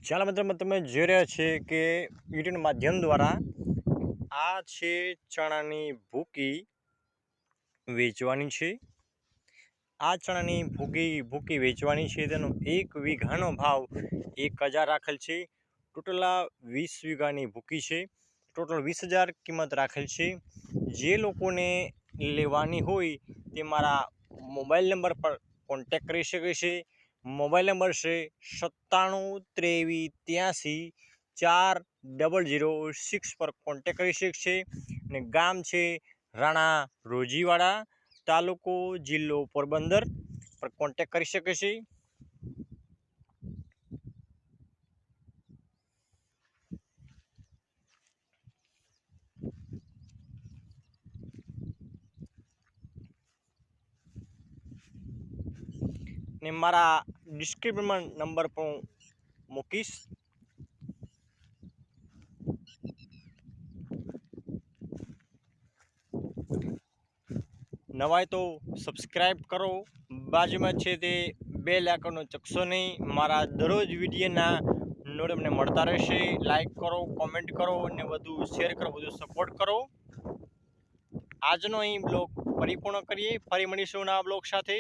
ચાલો મિત્રોમાં તમે જોઈ રહ્યા છે કે યુટ્યુબ માધ્યમ દ્વારા આ છે ચણાની ભૂકી વેચવાની છે। આ ચણાની ભૂકી વેચવાની છે। તેનો 1 વીઘાનો ભાવ 1000 રાખેલ છે। ટોટલ આ 20 વીઘાની ભૂકી છે। ટોટલ 20000 કિંમત રાખેલ છે। જે લોકોને લેવાની હોય તે મારા મોબાઈલ નંબર પર કોન્ટેક્ટ કરી શકે છે। મોબાઈલ નંબર છે 9783840006 પર કોન્ટેક્ટ કરી શકશે। અને ગામ છે રાણા રોજીવાડા, તાલુકો જિલ્લો પોરબંદર પર કોન્ટેક્ટ કરી શકે છે। ને મારા ડિસ્ક્રિપ્શનમાં નંબર પણ મૂકીશ। નવાય તો સબસ્ક્રાઈબ કરો, બાજુમાં છે તે બેલ આઇકનનો ચકશો નહીં। મારા દરરોજ વિડીયોના નોટિફિકેશન તમને મળતા રહેશે। લાઈક કરો, કોમેન્ટ કરો અને વધુ શેર કરો, વધુ સપોર્ટ કરો। આજનો અહીં બ્લોગ પરિપૂર્ણ કરીએ, ફરી મળીશું નવા બ્લોગ સાથે।